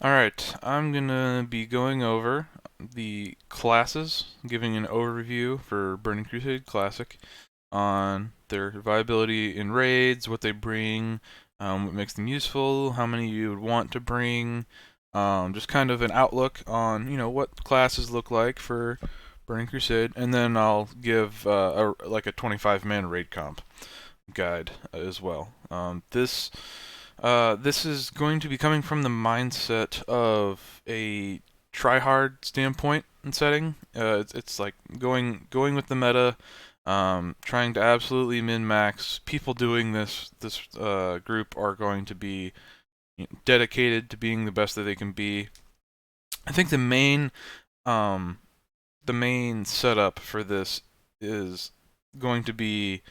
Alright, I'm gonna be going over the classes, giving an overview for Burning Crusade Classic on their viability in raids, what they bring, what makes them useful, how many you would want to bring, just kind of an outlook on, what classes look like for Burning Crusade, and then I'll give like a 25-man raid comp guide as well. This is going to be coming from the mindset of a try-hard standpoint and setting. It's like going with the meta, trying to absolutely min-max. People doing this group are going to be dedicated to being the best that they can be. I think um, the main setup for this is going to be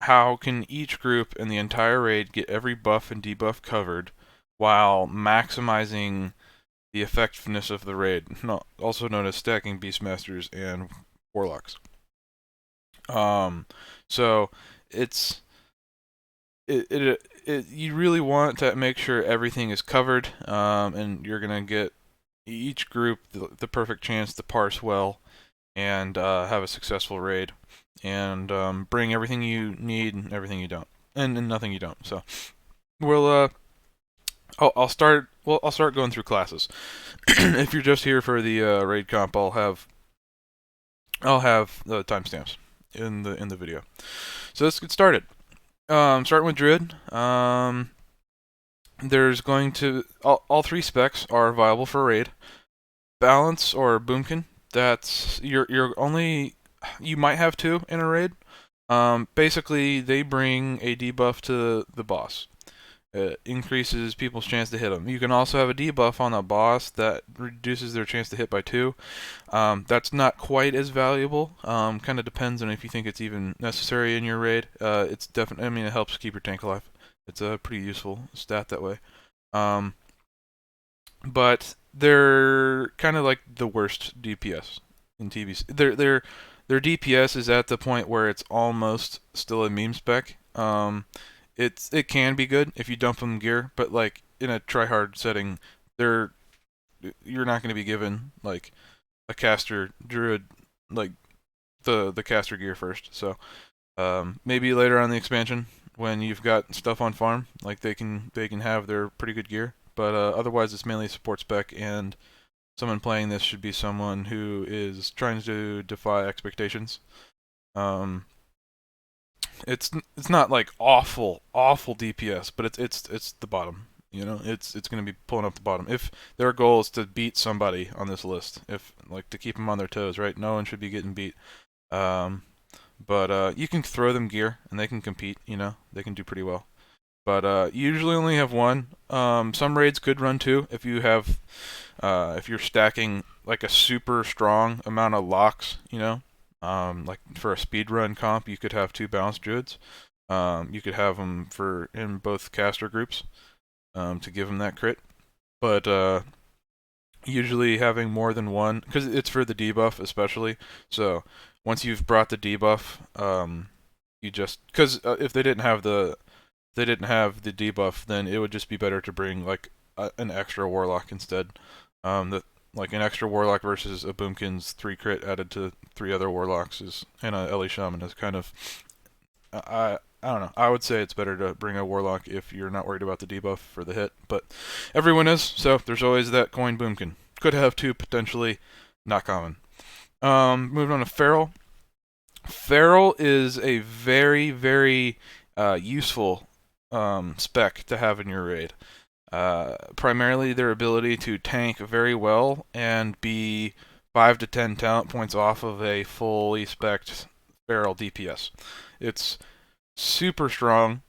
how can each group in the entire raid get every buff and debuff covered while maximizing the effectiveness of the raid, also known as stacking Beastmasters and Warlocks. Um, so it's you really want to make sure everything is covered, and you're gonna get each group the perfect chance to parse well and have a successful raid, and bring everything you need and everything you don't, and nothing you don't. So we'll I'll start. Well, I'll start going through classes. If you're just here for the raid comp, I'll have the timestamps in the video. So let's get started. Starting with Druid. There's going to all three specs are viable for raid. Balance or Boomkin. That's you're only you might have two in a raid. Basically, they bring a debuff to the boss. It increases people's chance to hit them. You can also have a debuff on the boss that reduces their chance to hit by 2. That's not quite as valuable. Kind of depends on if you think it's even necessary in your raid. It's definitely. I mean, it helps keep your tank alive. It's a pretty useful stat that way. Um, but they're kind of like the worst DPS in TBC. Their DPS is at the point where it's almost still a meme spec. It can be good if you dump them gear, but like in a try hard setting, they're you're not going to be given like a caster druid like the caster gear first. So maybe later on the expansion when you've got stuff on farm, like they can have their pretty good gear. But otherwise, it's mainly support spec, and someone playing this should be someone who is trying to defy expectations. Um, it's not like awful DPS, but it's the bottom. It's going to be pulling up the bottom. If their goal is to beat somebody on this list, if like to keep them on their toes, right? No one should be getting beat. Um, but you can throw them gear and they can compete. They can do pretty well. But you usually only have one. Some raids could run two if you have if you're stacking like a super strong amount of locks. Like for a speed run comp, you could have two balanced druids. You could have them for in both caster groups to give them that crit. But usually having more than one, because it's for the debuff especially. So once you've brought the debuff, you just because if they didn't have the debuff, then it would just be better to bring like an extra warlock instead. That like an extra warlock versus a boomkin's 3 crit added to 3 other warlocks is and a Ellie Shaman is kind of I don't know. I would say it's better to bring a warlock if you're not worried about the debuff for the hit, but everyone is, so there's always that coin boomkin. Could have two potentially, not common. Moving on to Feral. Feral is a very useful spec to have in your raid. Primarily their ability to tank very well and be 5 to 10 talent points off of a fully spec'd Feral DPS. It's super strong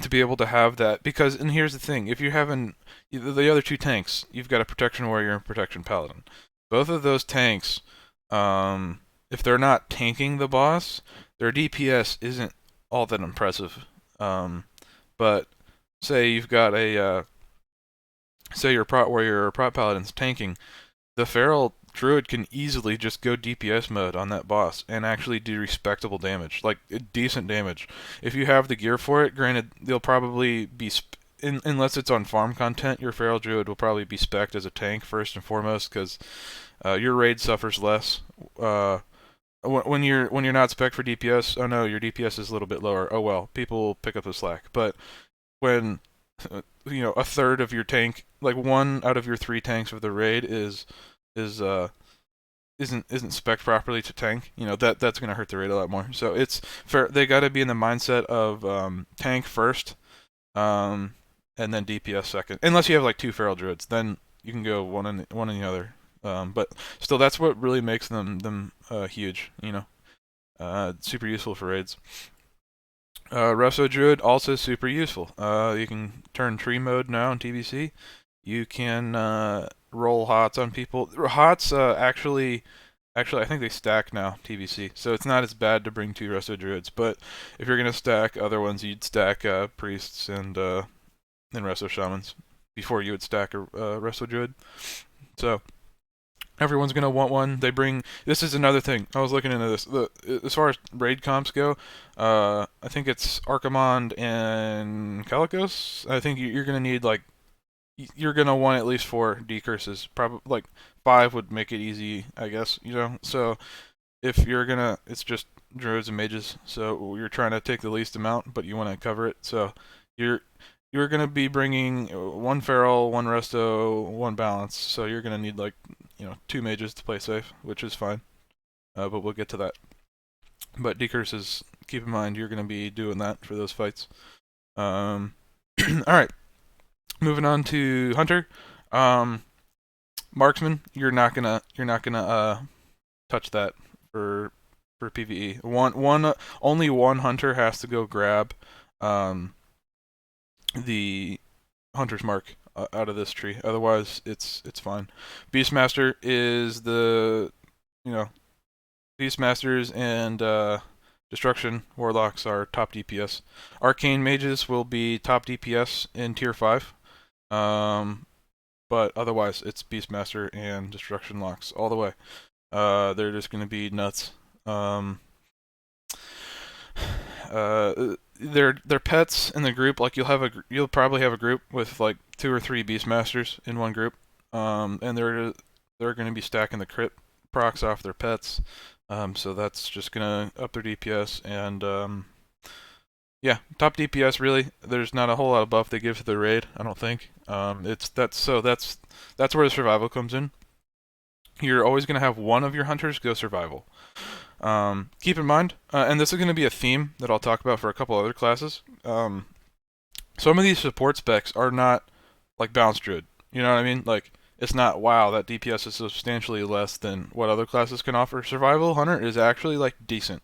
to be able to have that because, and here's the thing, if you're having the other two tanks, you've got a Protection Warrior and Protection Paladin. Both of those tanks, if they're not tanking the boss, their DPS isn't all that impressive. But say you've got say your Prot Warrior or Prot Paladin's tanking, the Feral Druid can easily just go DPS mode on that boss and actually do respectable damage, like decent damage. If you have the gear for it, granted, they'll probably be unless it's on farm content, your Feral Druid will probably be spec'd as a tank first and foremost, because your raid suffers less. When you're not spec for DPS, oh no, your DPS is a little bit lower. Oh well, people will pick up the slack. But when a third of your tank, like one out of your three tanks of the raid is isn't spec properly to tank, that's gonna hurt the raid a lot more. So it's fair. They got to be in the mindset of tank first, and then DPS second. Unless you have like two feral druids, then you can go one and the other. But still, that's what really makes them huge. Super useful for raids. Resto Druid also super useful. You can turn tree mode now in TBC. You can roll hots on people. Hots actually I think they stack now TBC, so it's not as bad to bring two Resto Druids. But if you're gonna stack other ones, you'd stack priests and Resto Shamans before you would stack a Resto Druid. So everyone's gonna want one. This is another thing. I was looking into this. As far as raid comps go, I think it's Archimond and Calicos. I think you're gonna need you're gonna want at least 4 decurses. Probably like 5 would make it easy, I guess. So if you're gonna, it's just druids and mages. So you're trying to take the least amount, but you want to cover it. So you're gonna be bringing 1 feral, 1 resto, 1 balance. So you're gonna need 2 mages to play safe, which is fine. But we'll get to that. But decurses, keep in mind, you're gonna be doing that for those fights. All right. Moving on to Hunter. Marksman, you're not gonna touch that for PvE. Only one hunter has to go grab the hunter's mark out of this tree. Otherwise, it's fine. Beastmaster is Beastmasters and Destruction Warlocks are top DPS. Arcane Mages will be top DPS in tier 5. But otherwise, it's Beastmaster and Destruction Locks all the way. They're just going to be nuts. They're pets in the group. Like you'll probably have a group with like 2 or 3 Beastmasters in one group. And they're going to be stacking the crit procs off their pets. So that's just going to up their DPS and yeah, top DPS really. There's not a whole lot of buff they give to the raid, I don't think. That's where the survival comes in. You're always gonna have one of your hunters go survival. Keep in mind, and this is gonna be a theme that I'll talk about for a couple other classes. Some of these support specs are not like balanced druid. You know what I mean? Like it's not wow that DPS is substantially less than what other classes can offer. Survival hunter is actually like decent.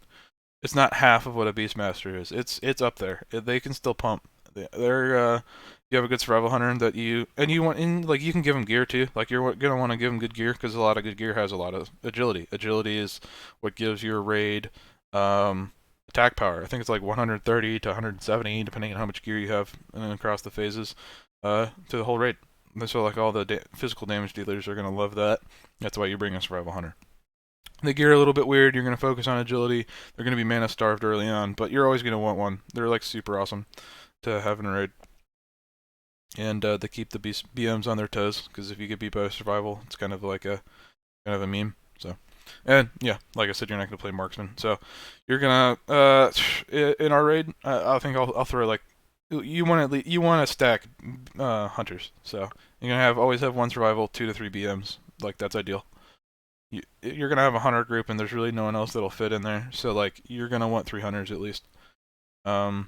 It's not half of what a Beastmaster is. It's up there. They can still pump. You have a good survival hunter that you can give them gear too. Like you're gonna want to give them good gear because a lot of good gear has a lot of agility. Agility is what gives your raid attack power. I think it's like 130 to 170 depending on how much gear you have and across the phases to the whole raid. So like all the physical damage dealers are gonna love that. That's why you bring a survival hunter. The gear a little bit weird. You're going to focus on agility. They're going to be mana starved early on, but you're always going to want one. They're like super awesome to have in a raid. And they keep the BMs on their toes because if you get beat by survival, it's kind of like a meme. So, and yeah, like I said, you're not going to play marksman. So you're gonna in our raid, I think I'll throw like you want to stack hunters. So you're gonna always have 1 survival, 2 to 3 BMs. Like that's ideal. You're gonna have a hunter group, and there's really no one else that'll fit in there. So like you're gonna want 3 hunters at least. All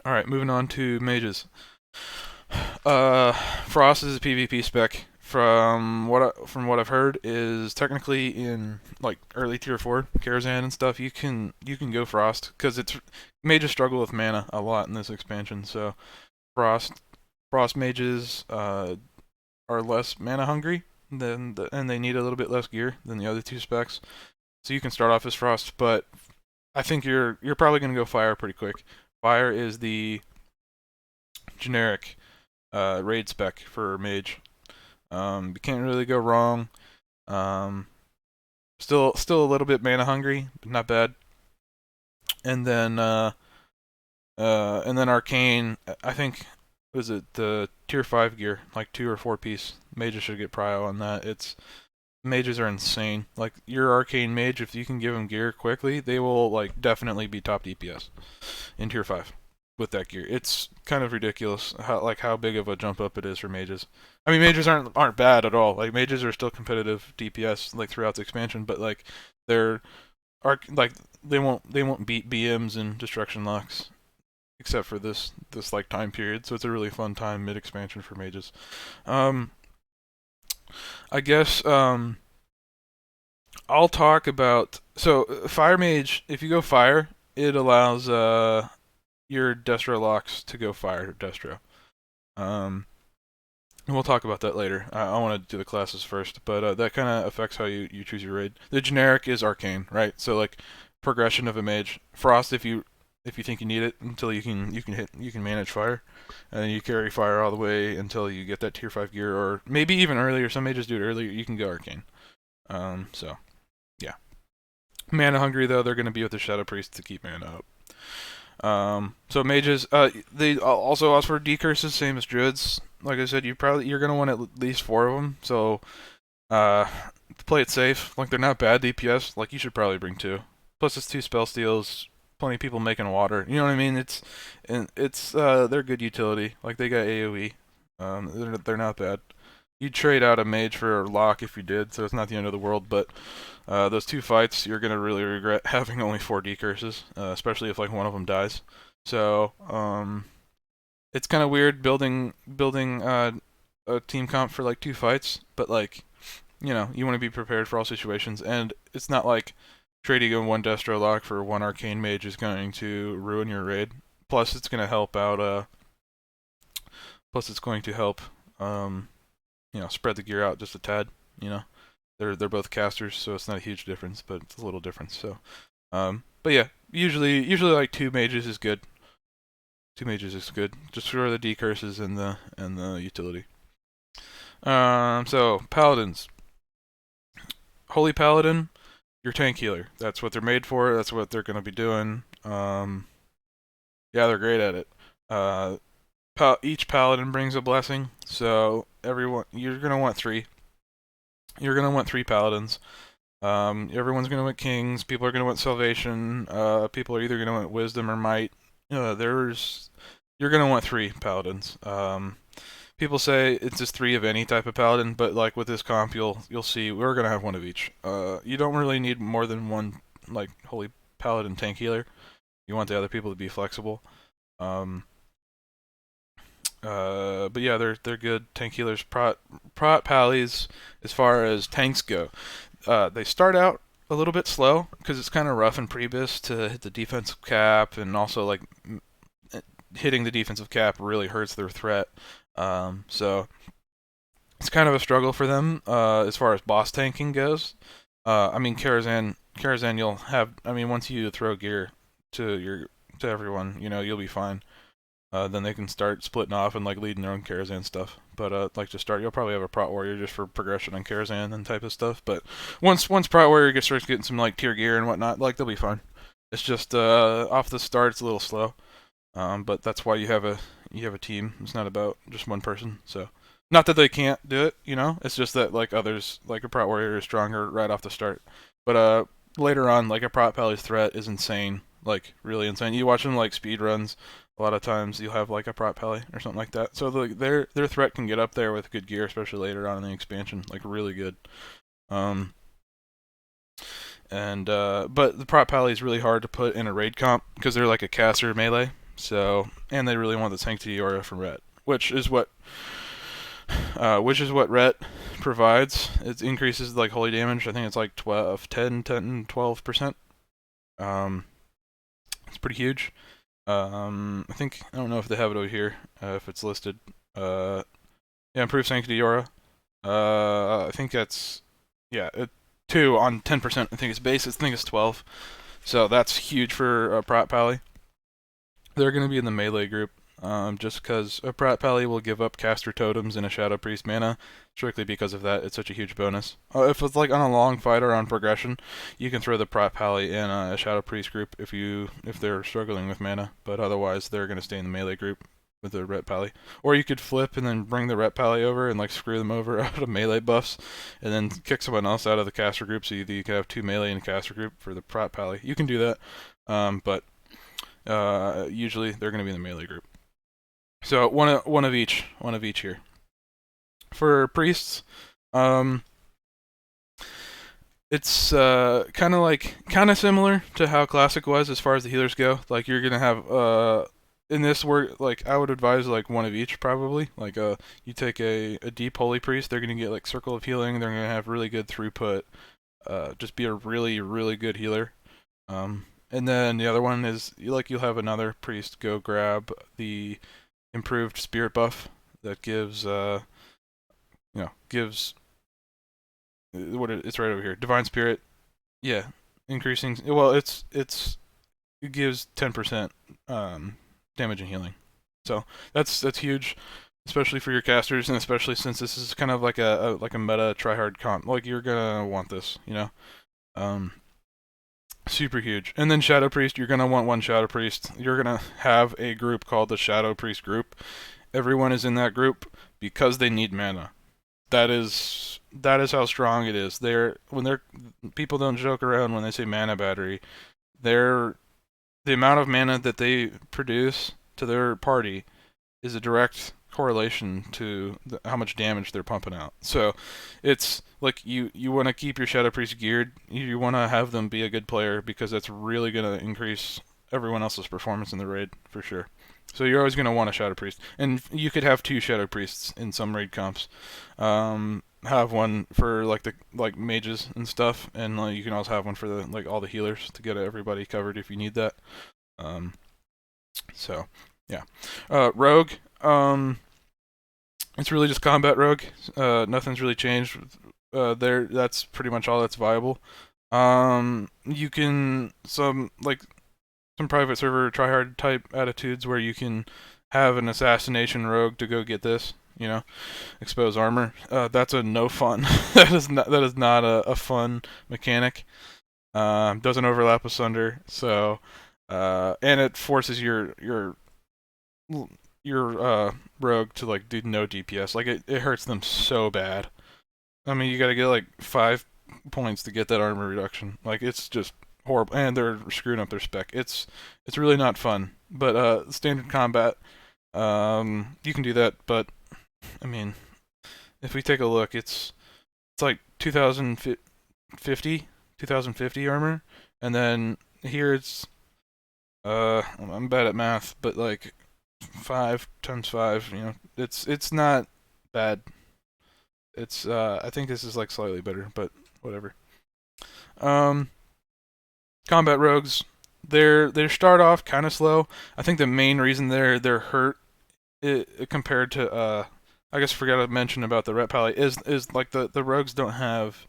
right, moving on to mages. Frost is a PvP spec. From what I've heard, is technically in like early tier 4 Karazhan and stuff. You can go Frost because mages struggle with mana a lot in this expansion. So Frost mages are less mana hungry. And they need a little bit less gear than the other 2 specs. So you can start off as Frost, but I think you're probably going to go Fire pretty quick. Fire is the generic raid spec for Mage. You can't really go wrong. Still a little bit mana hungry, but not bad. And then And then Arcane, I think, was it the tier 5 gear, like 2 or 4 piece. Mages should get prio on that. Mages are insane. Like your Arcane mage, if you can give them gear quickly, they will like definitely be top DPS in tier 5 with that gear. It's kind of ridiculous how big of a jump up it is for mages. I mean, mages aren't bad at all. Like mages are still competitive DPS like throughout the expansion, but like they're like they won't beat BMs and destruction locks except for this like time period. So it's a really fun time mid expansion for mages. Um, I guess I'll talk about fire mage. If you go fire, it allows your destro locks to go fire destro. Um, and we'll talk about that later. I want to do the classes first, but that kind of affects how you choose your raid. The generic is arcane, right? So like progression of a mage. Frost if you think you need it until you can manage fire, and then you carry fire all the way until you get that tier 5 gear, or maybe even earlier. Some mages do it earlier. You can go arcane. So yeah. Mana hungry though, they're going to be with the Shadow Priest to keep mana up. So mages, they also ask for decurses, same as druids. Like I said, you're gonna want at least 4 of them. So, to play it safe, like they're not bad DPS. Like you should probably bring 2. Plus it's 2 spell steals, plenty of people making water. You know what I mean? They're good utility. Like they got AOE. They're not bad. You'd trade out a mage for a lock if you did, so it's not the end of the world. But those 2 fights, you're gonna really regret having only 4 decurses, especially if like one of them dies. So it's kind of weird building a team comp for like 2 fights, but like you want to be prepared for all situations, and it's not like trading in 1 destro lock for 1 arcane mage is going to ruin your raid. Plus, it's going to help out. Plus, it's going to help. Spread the gear out just a tad. You know, they're both casters, so it's not a huge difference, but it's a little difference. So, but yeah, usually like 2 mages is good. 2 mages is good, just for the decurses and the utility. So paladins, holy paladin, your tank healer. That's what they're made for. That's what they're gonna be doing. Yeah, they're great at it. Each paladin brings a blessing, so you're gonna want 3. You're gonna want 3 paladins. Everyone's gonna want kings. People are gonna want salvation. People are either gonna want wisdom or might. You're gonna want 3 paladins. People say it's just 3 of any type of paladin, but like with this comp, you'll see we're gonna have 1 of each. You don't really need more than 1 like holy paladin tank healer. You want the other people to be flexible. But yeah, they're good tank healers. Prot pallies as far as tanks go. They start out a little bit slow because it's kind of rough in Prebis to hit the defensive cap, and also like hitting the defensive cap really hurts their threat. So it's kind of a struggle for them as far as boss tanking goes. I mean, Karazhan, you'll have. I mean, once you throw gear to everyone, you'll be fine. Then they can start splitting off and like leading their own Karazhan stuff. But like to start, you'll probably have a Prot Warrior just for progression on Karazhan and type of stuff. But once Prot Warrior starts getting some like tier gear and whatnot, like they'll be fine. It's just off the start, it's a little slow. But that's why you have a team. It's not about just one person. So not that they can't do it, It's just that like others, like a Prot Warrior is stronger right off the start. But later on, like a Prot Pally's threat is insane, like really insane. You watch them like speed runs. A lot of times you'll have like a Prot Pally or something like that. So their threat can get up there with good gear, especially later on in the expansion, like really good. But the Prot Pally is really hard to put in a raid comp because they're like a caster melee. So and they really want the Sanctity Aura from Ret, which is what Ret provides. It increases like holy damage. I think it's like 12%. It's pretty huge. I don't know if they have it over here, if it's listed. Yeah, improve Sanctity Aura. I think that's, 2 on 10%. I think it's base. I think it's 12. So that's huge for Prot Pally. They're going to be in the melee group. just because a Prat Pally will give up caster totems and a Shadow Priest mana, strictly because of that. It's such a huge bonus. If it's like on a long fight or on progression, you can throw the Prat Pally in a Shadow Priest group if they're struggling with mana, but otherwise they're going to stay in the melee group with the Ret Pally. Or you could flip and then bring the Ret Pally over and like screw them over out of melee buffs, and then kick someone else out of the caster group, so you can have 2 melee in a caster group for the Prat Pally. You can do that, but usually they're going to be in the melee group. So one of each here. For priests, it's kind of similar to how classic was as far as the healers go. Like you're gonna have in this work, like I would advise like one of each probably. Like you take a deep holy priest, they're gonna get like circle of healing. They're gonna have really good throughput. Just be a really good healer. And then the other one is you'll have another priest go grab the improved spirit buff that gives gives it's right over here, divine spirit. Yeah, increasing. Well, it gives 10% damage and healing. So that's huge, especially for your casters, and especially since this is kind of like a meta tryhard comp. Like you're gonna want this, super huge. And then Shadow Priest, you're gonna want one Shadow Priest. You're gonna have a group called the Shadow Priest group. Everyone is in that group because they need mana. That is how strong it is. People don't joke around when they say mana battery. The amount of mana that they produce to their party is a direct correlation to how much damage they're pumping out. So it's like you want to keep your Shadow Priest geared. You want to have them be a good player because that's really going to increase everyone else's performance in the raid for sure. So you're always going to want a Shadow Priest, and you could have 2 Shadow Priests in some raid comps. Have one for like mages and stuff, and you can also have one for the all the healers to get everybody covered if you need that. So yeah, rogue. It's really just combat rogue. Nothing's really changed. That's pretty much all that's viable. You can some private server tryhard type attitudes where you can have an assassination rogue to go get this, expose armor. That's a no fun. that is not a fun mechanic. Doesn't overlap with Sunder, so and it forces your rogue to do no DPS. Like it hurts them so bad. I mean, you gotta get 5 points to get that armor reduction. Like it's just horrible, and they're screwing up their spec. It's really not fun. But standard combat, you can do that. But I mean, if we take a look, it's like 2050 armor, and then here it's I'm bad at math, but 5 times 5. It's not bad. It's I think this is slightly better, but whatever. Combat rogues, they start off kind of slow. I think the main reason they're hurt compared to I guess I forgot to mention about the Ret Pally is the rogues don't have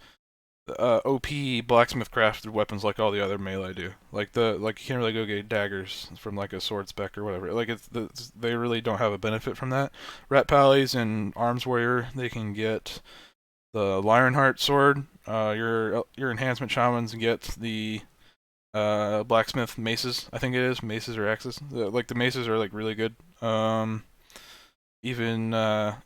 OP blacksmith crafted weapons like all the other melee do. You can't really go get daggers from a sword spec or whatever. They really don't have a benefit from that. Ret Pallies and Arms Warrior, they can get the Lionheart sword. Your enhancement shamans get the blacksmith maces. I think it is maces or axes. The maces are really good. Even a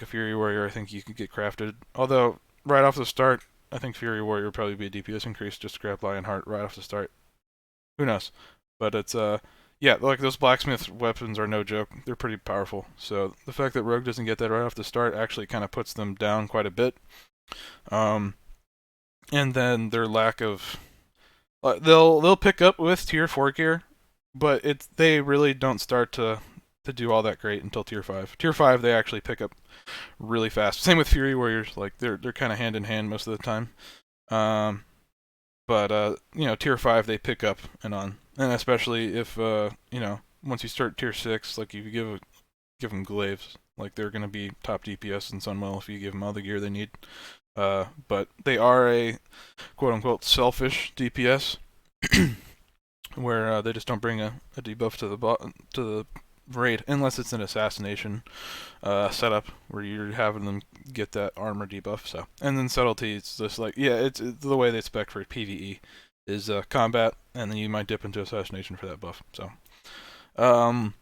Fury Warrior, I think you could get crafted. Although right off the start, I think Fury Warrior would probably be a DPS increase just to grab Lionheart right off the start. Who knows? But it's yeah, those blacksmith weapons are no joke. They're pretty powerful. So the fact that Rogue doesn't get that right off the start actually kind of puts them down quite a bit. And then their lack of they'll pick up with tier 4 gear, but they really don't start to do all that great until tier 5. Tier 5 they actually pick up really fast. Same with Fury Warriors, they're kind of hand in hand most of the time. But tier 5 they pick up and on, and especially if once you start tier 6, if you give them glaives, they're gonna be top DPS in Sunwell if you give them all the gear they need. But they are a quote unquote selfish DPS, where they just don't bring a debuff to the raid, unless it's an assassination setup where you're having them get that armor debuff. So, and then subtlety, it's just like, yeah, it's the way they spec for PvE is combat, and then you might dip into assassination for that buff. So, um,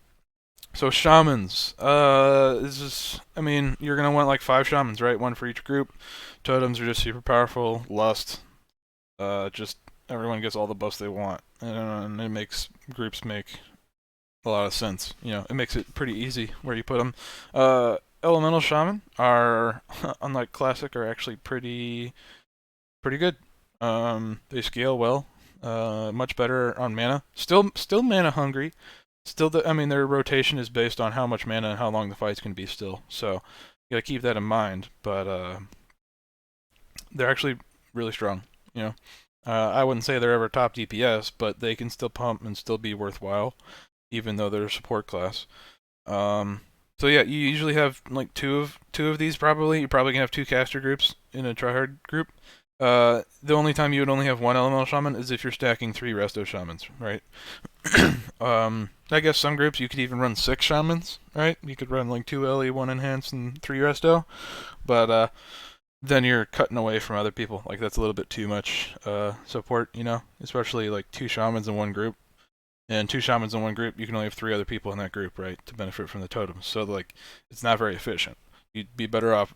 so shamans, this is, I mean, you're gonna want like 5 shamans, right? One for each group. Totems are just super powerful. Lust, just everyone gets all the buffs they want, and it makes groups make a lot of sense. You know, it makes it pretty easy where you put them. Elemental shaman are, unlike classic, are actually pretty good. They scale well. Much better on mana. Still mana hungry. Still, I mean, their rotation is based on how much mana and how long the fight's can be. Still, so you gotta keep that in mind. But they're actually really strong. You know, I wouldn't say they're ever top DPS, but they can still pump and still be worthwhile, even though they're a support class. So yeah, you usually have like two of these probably. You're probably gonna have 2 caster groups in a tryhard group. The only time you would only have 1 elemental shaman is if you're stacking 3 resto shamans, right? I guess some groups you could even run 6 shamans, right? You could run like 2 LE, 1 enhance, and 3 resto, but then you're cutting away from other people. Like that's a little bit too much support, you know, especially like 2 shamans in one group. And 2 shamans in one group, you can only have 3 other people in that group, right, to benefit from the totems. So like, it's not very efficient. You'd be better off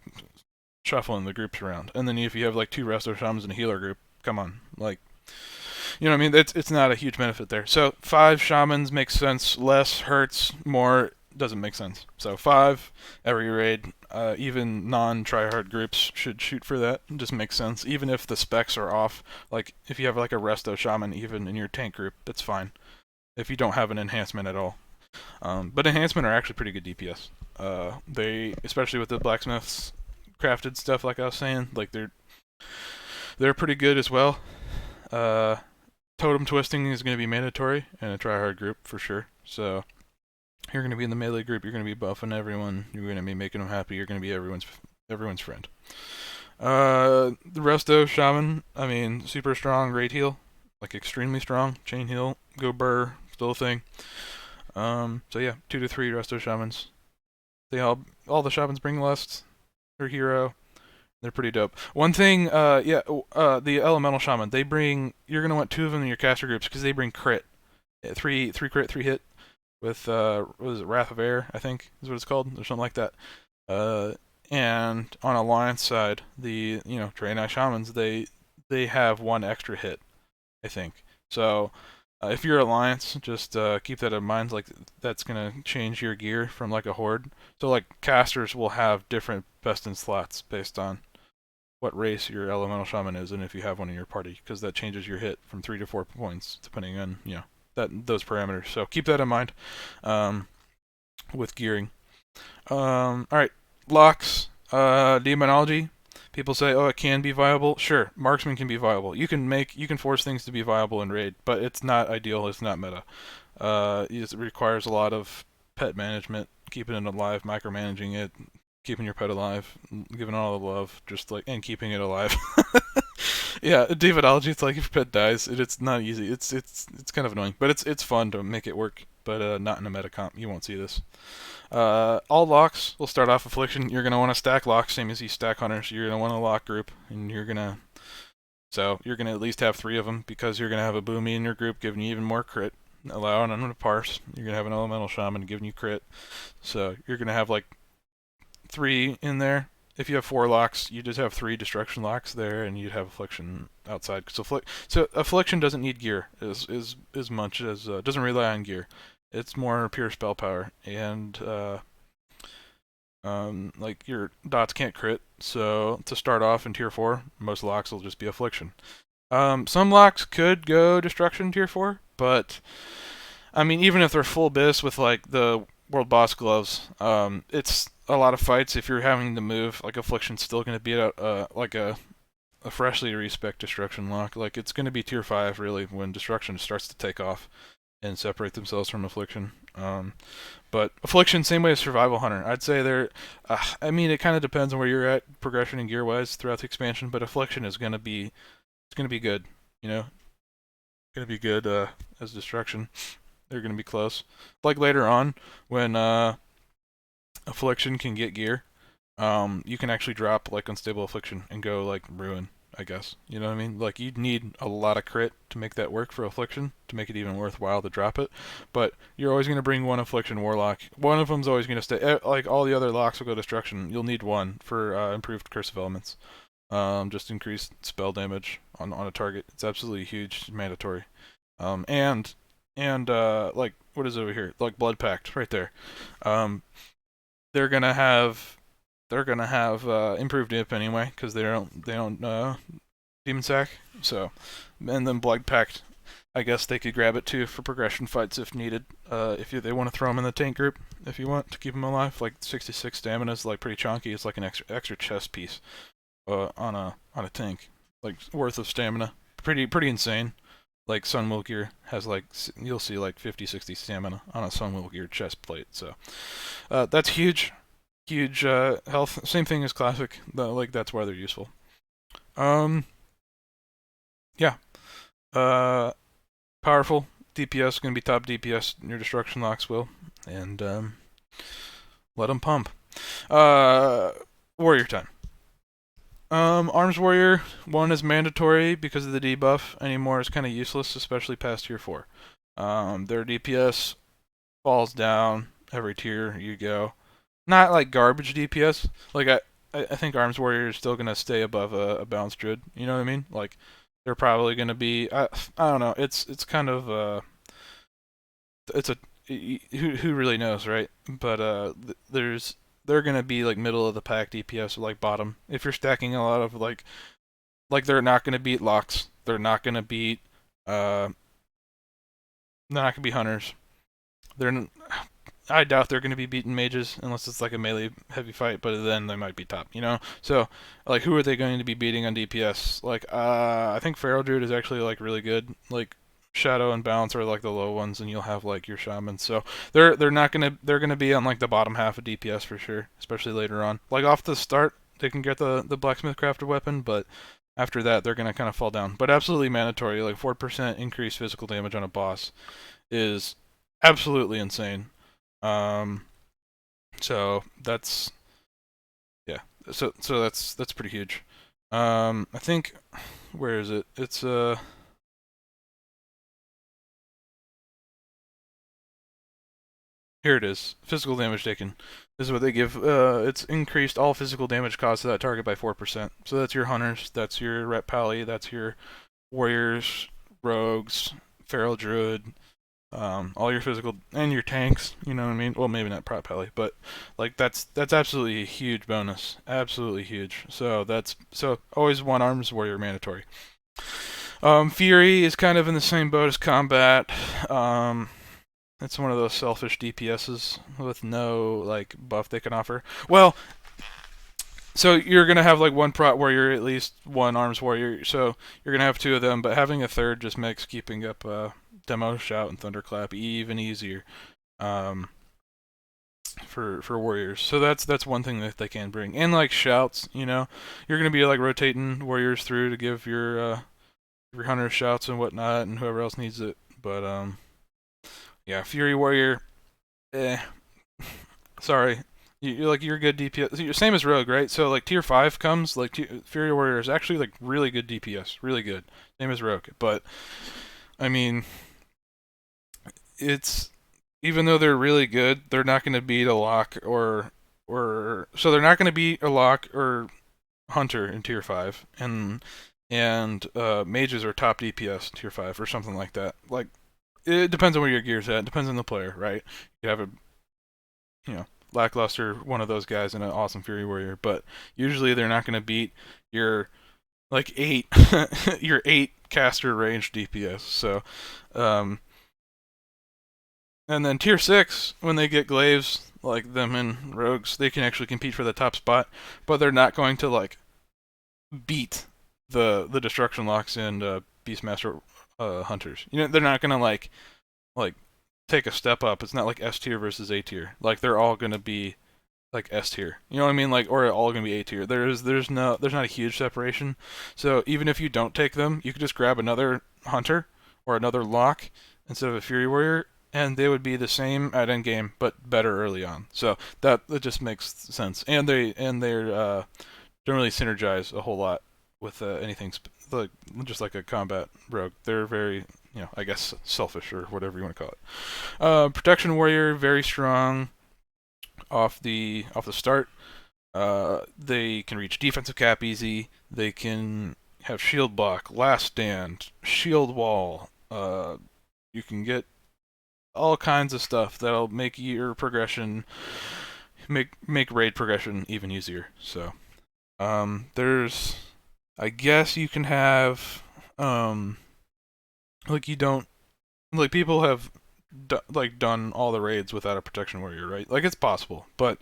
shuffling the groups around. And then if you have like 2 resto shamans in a healer group, come on, like, you know what I mean? It's not a huge benefit there. So 5 shamans makes sense. Less hurts, more doesn't make sense. So 5 every raid. Even non-tryhard groups should shoot for that. It just makes sense. Even if the specs are off, like if you have like a resto shaman even in your tank group, that's fine. If you don't have an enhancement at all. But enhancement are actually pretty good DPS. They, especially with the blacksmiths crafted stuff, like I was saying, like they're pretty good as well. Totem twisting is going to be mandatory in a tryhard group for sure. So you're going to be in the melee group. You're going to be buffing everyone. You're going to be making them happy. You're going to be everyone's friend. The resto shaman, I mean, super strong raid heal, like extremely strong chain heal. Go burr, still a thing. So yeah, 2 to 3 resto shamans. They all the shamans bring lust. They're hero. They're pretty dope. One thing, the elemental shaman, they bring. You're gonna want 2 of them in your caster groups because they bring crit, 3 crit, 3 hit with what is it, Wrath of Air, I think is what it's called, or something like that. And on alliance side, the Draenei shamans, they have 1 extra hit, I think. So if you're Alliance, just keep that in mind. Like that's gonna change your gear from like a horde. So like casters will have different best in slots based on what race your elemental shaman is, and if you have one in your party, because that changes your hit from 3 to 4 points depending on those parameters. So keep that in mind with gearing. All right, locks, demonology. People say, oh, it can be viable. Sure, marksman can be viable. You can force things to be viable in raid, but it's not ideal. It's not meta. It requires a lot of pet management, keeping it alive, micromanaging it, keeping your pet alive, giving all the love, and keeping it alive. Yeah, demonology. It's like if your pet dies, it's not easy. It's kind of annoying, but it's fun to make it work. But not in a meta comp. You won't see this. All locks will start off affliction. You're gonna want to stack locks, same as you stack hunters. You're gonna want a lock group, and you're gonna at least have 3 of them because you're gonna have a boomy in your group giving you even more crit, allowing them to parse. You're gonna have an elemental shaman giving you crit, so you're gonna have like 3 in there. If you have 4 locks, you just have 3 destruction locks there, and you'd have affliction outside. So affliction doesn't need gear as much as doesn't rely on gear. It's more pure spell power, and like your dots can't crit. So to start off in tier 4, most locks will just be affliction. Some locks could go destruction tier 4, but I mean even if they're full bis with like the world boss gloves, it's a lot of fights. If you're having to move, like affliction's still going to be like a freshly respec destruction lock. Like it's going to be tier 5 really when destruction starts to take off and separate themselves from affliction. But affliction, same way as survival hunter. I'd say they're. I mean, it kind of depends on where you're at progression and gear wise throughout the expansion. But affliction is gonna be, it's gonna be good. You know, gonna be good as destruction. They're gonna be close. Like later on, when Affliction can get gear, you can actually drop like Unstable Affliction and go like Ruin, I guess. You know what I mean? Like you'd need a lot of crit to make that work for Affliction, to make it even worthwhile to drop it. But you're always going to bring one Affliction Warlock. One of them's always going to stay. Like all the other locks will go Destruction. You'll need one for improved Curse of Elements. Just increased spell damage on a target. It's absolutely huge, mandatory. And like what is over here? Like Blood Pact right there. They're gonna have improved imp anyway because they don't demon sack. So, and then Blood Pact, I guess they could grab it too for progression fights if needed. If they want to throw them in the tank group, if you want to keep them alive, like 66 stamina is like pretty chunky. It's like an extra chest piece on a tank, like worth of stamina. Pretty insane. Like Sunwheel Gear has like you'll see like 50-60 stamina on a Sunwheel Gear chest plate. So that's huge health. Same thing as Classic. Like that's why they're useful. Yeah. Powerful DPS, gonna be top DPS. Your Destruction Locks will, and let them pump. Warrior time. Arms Warrior 1 is mandatory because of the debuff. Anymore is kind of useless, especially past tier 4. Their DPS falls down every tier you go. Not like garbage DPS. Like I think Arms Warrior is still gonna stay above a balanced Druid. You know what I mean? Like they're probably gonna be. I don't know. It's kind of it's a who really knows, right? But they're gonna be like middle of the pack DPS, or like bottom. If you're stacking a lot of like they're not gonna beat locks. They're not gonna beat they're not gonna be hunters. I doubt they're going to be beating mages unless it's like a melee heavy fight, but then they might be top, you know? So, like, who are they going to be beating on DPS? Like, I think Feral Druid is actually, like, really good. Like, Shadow and Balance are, like, the low ones, and you'll have, like, your Shaman. So, they're gonna be on, like, the bottom half of DPS for sure, especially later on. Like, off the start, they can get the Blacksmith crafted weapon, but after that, they're going to kind of fall down. But absolutely mandatory, like, 4% increased physical damage on a boss is absolutely insane. So that's yeah. So that's pretty huge. I think where is it? It's here it is. Physical damage taken. This is what they give. It's increased all physical damage caused to that target by 4%. So that's your hunters, that's your Ret Pally, that's your warriors, rogues, feral druid, all your physical and your tanks, you know what I mean? Well, maybe not prop pally, but like that's absolutely a huge bonus, absolutely huge. So always one arms warrior mandatory. Fury is kind of in the same boat as combat. It's one of those selfish DPSs with no like buff they can offer. Well, so you're gonna have like one prot warrior, at least one arms warrior. So you're gonna have two of them, but having a third just makes keeping up Demo, Shout, and Thunderclap even easier for warriors. So that's one thing that they can bring. And like shouts, you know, you're gonna be like rotating warriors through to give your hunters shouts and whatnot, and whoever else needs it. But yeah, Fury Warrior, sorry. You're good DPS. You're same as Rogue, right? So like tier 5 comes, like Fury Warrior is actually like really good DPS, really good. Same as Rogue, but I mean, it's even though they're really good, they're not going to beat a lock or so they're not going to beat a lock or hunter in tier 5, and mages are top DPS tier 5 or something like that. Like it depends on where your gear's at. It depends on the player, right? You have a lackluster one of those guys and an awesome Fury Warrior, but usually they're not going to beat your like 8 your 8 caster range DPS. So and then tier 6, when they get glaives like them and rogues, they can actually compete for the top spot, but they're not going to like beat the destruction locks and Beastmaster hunters. You know, they're not gonna like take a step up. It's not like S tier versus A tier. Like they're all gonna be like S tier. You know what I mean? Like, or all gonna be A tier. There's not a huge separation. So even if you don't take them, you could just grab another hunter or another lock instead of a Fury Warrior, and they would be the same at end game, but better early on. So that just makes sense, and they're don't really synergize a whole lot with anything like just like a combat rogue. They're very, I guess selfish or whatever you want to call it. Protection warrior, very strong off the start. They can reach defensive cap easy. They can have shield block, last stand, shield wall. You can get all kinds of stuff that'll make your progression, make raid progression even easier. So, there's, I guess you can have, like you don't, like people have, done all the raids without a protection warrior, right? Like it's possible, but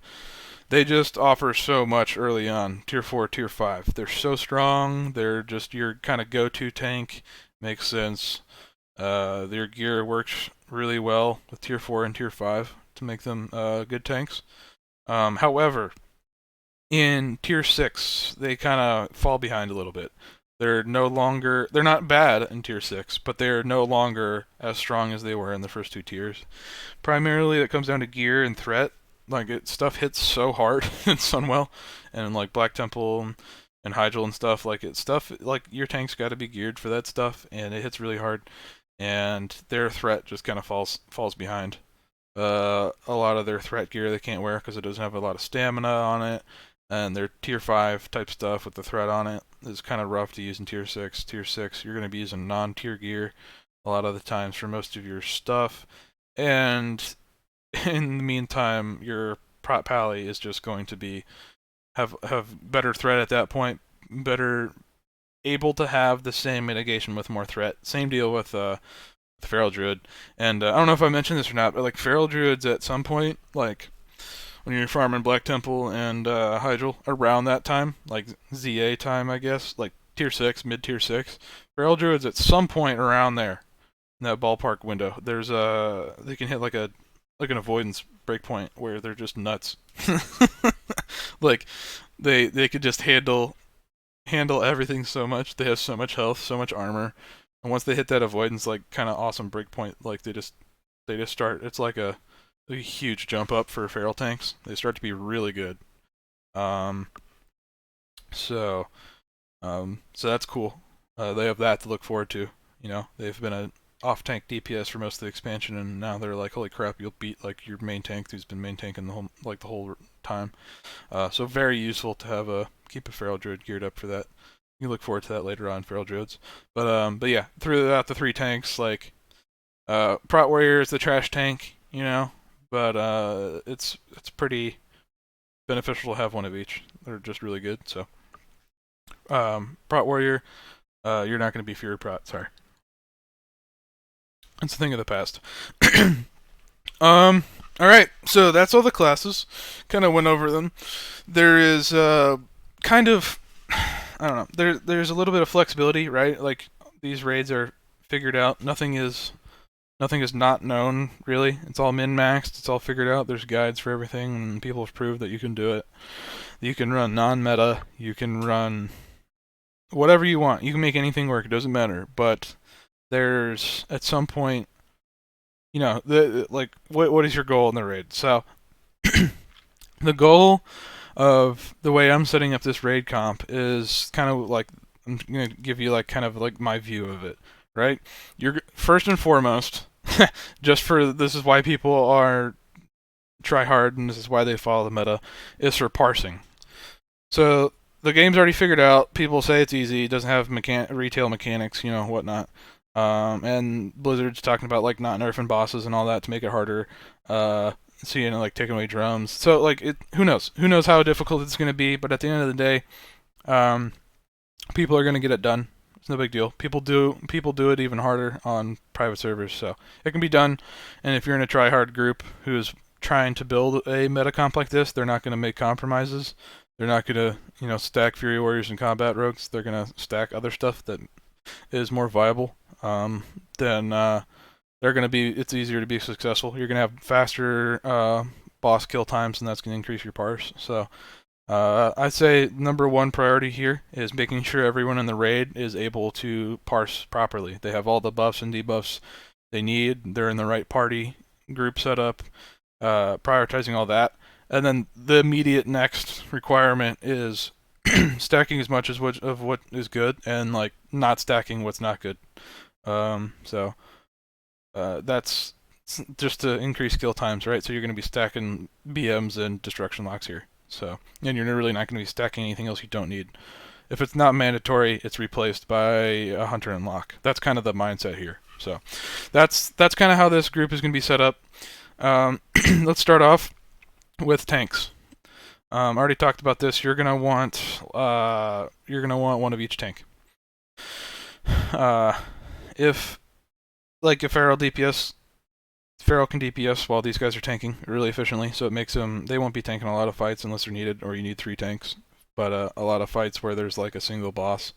they just offer so much early on. Tier 4, Tier 5. They're so strong. They're just your kind of go-to tank. Makes sense. Their gear works really well with Tier 4 and Tier 5 to make them good tanks. However, in Tier 6, they kind of fall behind a little bit. They're not bad in Tier 6, but they're no longer as strong as they were in the first two tiers. Primarily, it comes down to gear and threat. Like, stuff hits so hard in Sunwell, and like Black Temple and Hyjal and stuff. Like your tank's got to be geared for that stuff, and it hits really hard. And their threat just kind of falls behind. A lot of their threat gear they can't wear because it doesn't have a lot of stamina on it, and their Tier 5 type stuff with the threat on it is kind of rough to use in Tier 6. Tier 6, you're going to be using non-tier gear a lot of the times for most of your stuff, and in the meantime, your prot pally is just going to be have better threat at that point, better able to have the same mitigation with more threat. Same deal with Feral Druid, and I don't know if I mentioned this or not, but like Feral Druids at some point, like when you're farming Black Temple and Hyjal around that time, like ZA time, I guess, like Tier 6, mid-Tier 6, Feral Druids at some point around there, in that ballpark window, there's they can hit like an avoidance breakpoint where they're just nuts. Like they could just handle everything so much. They have so much health, so much armor, and once they hit that avoidance, like kind of awesome breakpoint, like they just start. It's like a huge jump up for feral tanks. They start to be really good. So that's cool. They have that to look forward to. They've been a off-tank DPS for most of the expansion, and now they're like, holy crap, you'll beat like your main tank who's been main tanking the whole time. So very useful to have keep a Feral Druid geared up for that. You look forward to that later on, Feral Druids. But yeah, throughout the three tanks, like Prot Warrior is the trash tank, but it's pretty beneficial to have one of each. They're just really good. So Prot Warrior, you're not going to be Fury Prot, sorry. It's a thing of the past. Alright, so that's all the classes. Kind of went over them. There is kind of, I don't know, there's a little bit of flexibility, right? Like, these raids are figured out. Nothing is not known, really. It's all min-maxed, it's all figured out. There's guides for everything, and people have proved that you can do it. You can run non-meta, you can run whatever you want. You can make anything work, it doesn't matter. But there's, at some point, what is your goal in the raid? So, the goal of the way I'm setting up this raid comp is kind of like, I'm going to give you like kind of like my view of it, right? You're first and foremost, this is why people are try hard and this is why they follow the meta, is for parsing. So, the game's already figured out, people say it's easy, it doesn't have retail mechanics, whatnot. And Blizzard's talking about like not nerfing bosses and all that to make it harder. Like taking away drums. So like who knows? Who knows how difficult it's gonna be? But at the end of the day, people are gonna get it done. It's no big deal. People do it even harder on private servers, so it can be done. And if you're in a try-hard group who's trying to build a meta comp like this, they're not gonna make compromises. They're not gonna stack Fury Warriors and Combat Rogues. They're gonna stack other stuff that is more viable. Then they're going to be, it's easier to be successful. You're going to have faster boss kill times, and that's going to increase your parse. So I'd say number one priority here is making sure everyone in the raid is able to parse properly. They have all the buffs and debuffs they need. They're in the right party. group setup, prioritizing all that, and then the immediate next requirement is stacking as much as what is good and like not stacking what's not good. So that's just to increase skill times, right? So you're going to be stacking BMs and destruction locks here. So and you're really not going to be stacking anything else you don't need. If it's not mandatory, it's replaced by a hunter and lock. That's kind of the mindset here. So that's kind of how this group is going to be set up. Let's start off with tanks. I already talked about this. You're gonna want one of each tank. If Feral DPS, Feral can DPS while these guys are tanking really efficiently, so it makes them, they won't be tanking a lot of fights unless they're needed or you need 3 tanks. But a lot of fights where there's like a single boss,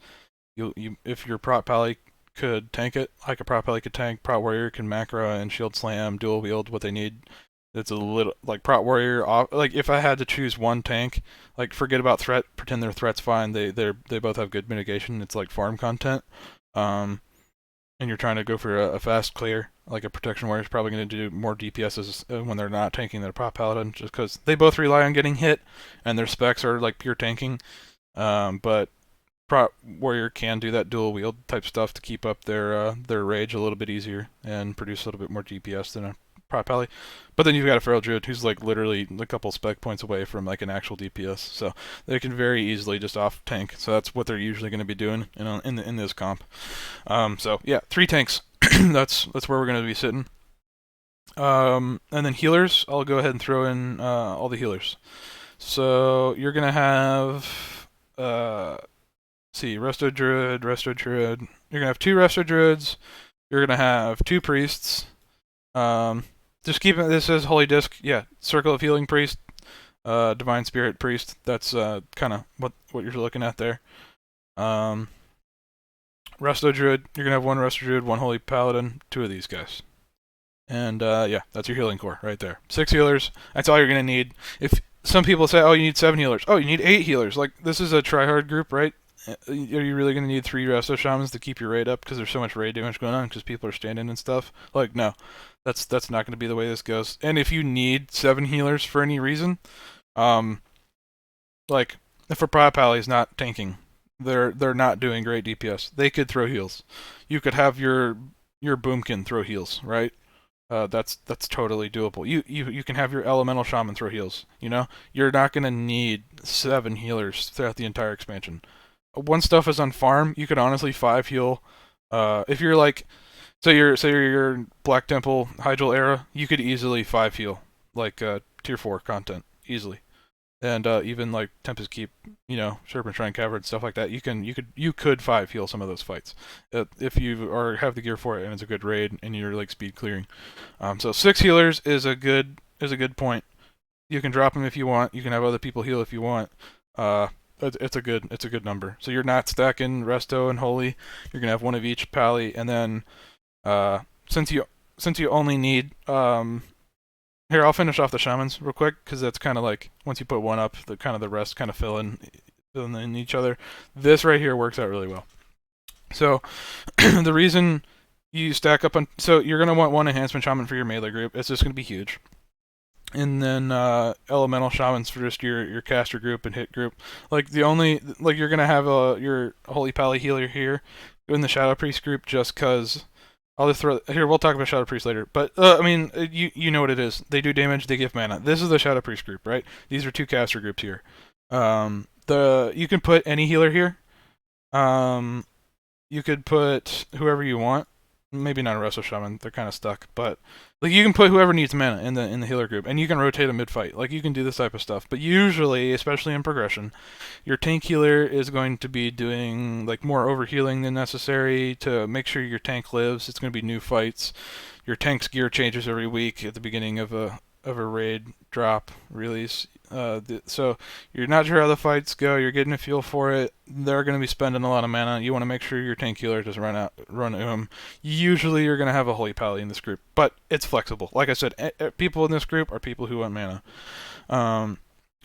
if your prot pally could tank it, like a prot pally could tank, prot warrior can macro and shield slam, dual wield what they need. It's a little like prot warrior. Like if I had to choose one tank, like forget about threat, pretend their threat's fine. They both have good mitigation. It's like farm content. And you're trying to go for a fast clear, like a protection warrior is probably going to do more DPSs when they're not tanking than a prot paladin, just because they both rely on getting hit, and their specs are like pure tanking. But prot warrior can do that dual wield type stuff to keep up their rage a little bit easier and produce a little bit more DPS than a prot pally. But then you've got a feral druid who's like literally a couple spec points away from like an actual DPS, so they can very easily just off tank. So that's what they're usually going to be doing in this comp. So yeah, 3 tanks. that's where we're going to be sitting. And then healers, I'll go ahead and throw in all the healers. So you're going to have Resto Druid. You're going to have 2 Resto Druids. You're going to have 2 priests. Just keep it. This is Holy Disc. Yeah, Circle of Healing Priest, Divine Spirit Priest. That's kind of what you're looking at there. Resto Druid. You're gonna have 1 Resto Druid, 1 Holy Paladin, 2 of these guys. And yeah, that's your healing core right there. 6 healers. That's all you're gonna need. If some people say, oh, you need 7 healers. Oh, you need 8 healers. Like this is a tryhard group, right? Are you really going to need 3 Resto Shamans to keep your raid up because there's so much raid damage going on because people are standing and stuff? Like, no. That's not going to be the way this goes. And if you need 7 healers for any reason, like, if a prot pally is not tanking, they're not doing great DPS, they could throw heals. You could have your boomkin throw heals, right? That's totally doable. You can have your elemental shaman throw heals, you know? You're not going to need 7 healers throughout the entire expansion. Once stuff is on farm, you could honestly 5 heal. If you're like, say you're Black Temple Hydral era, you could easily 5 heal, like tier 4 content easily, and even like Tempest Keep, you know, Serpent Shrine Cavern stuff like that. You could 5 heal some of those fights if you have the gear for it and it's a good raid and you're like speed clearing. So 6 healers is a good point. You can drop them if you want. You can have other people heal if you want. It's a good number. So you're not stacking Resto and Holy. You're gonna have 1 of each pally, and then since you only need here, I'll finish off the shamans real quick because that's kind of like once you put 1 up, the rest kind of fill in each other. This right here works out really well. So the reason you stack up on, so you're gonna want 1 enhancement shaman for your melee group. It's just gonna be huge. And then elemental shamans for just your caster group and hit group. Like you're gonna have your holy pally healer here in the shadow priest group just cause I'll just throw here. We'll talk about shadow priest later, but I mean you know what it is. They do damage. They give mana. This is the shadow priest group, right? These are 2 caster groups here. You can put any healer here. You could put whoever you want. Maybe not a Resto Shaman, they're kind of stuck, but like you can put whoever needs mana in the healer group, and you can rotate them mid-fight. Like you can do this type of stuff, but usually, especially in progression, your tank healer is going to be doing like more overhealing than necessary to make sure your tank lives. It's going to be new fights. Your tank's gear changes every week at the beginning of a raid drop release. So you're not sure how the fights go. You're getting a feel for it. They're going to be spending a lot of mana. You want to make sure your tank healer doesn't run them. Usually you're going to have a holy pally in this group, but it's flexible. Like I said, people in this group are people who want mana.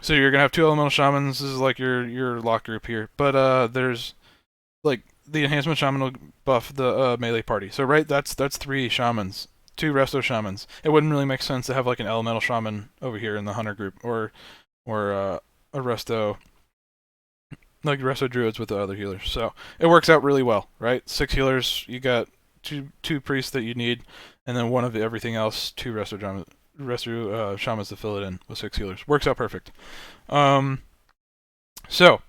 So you're going to have 2 elemental shamans. This is like your lock group here. But there's like the enhancement shaman will buff the melee party. So right, that's 3 shamans. two resto shamans. It wouldn't really make sense to have like an elemental shaman over here in the hunter group, or a resto, like resto druids with the other healers. So it works out really well, right? 6 healers, you got two priests that you need, and then one of everything else, two resto shamans to fill it in with 6 healers. Works out perfect. So,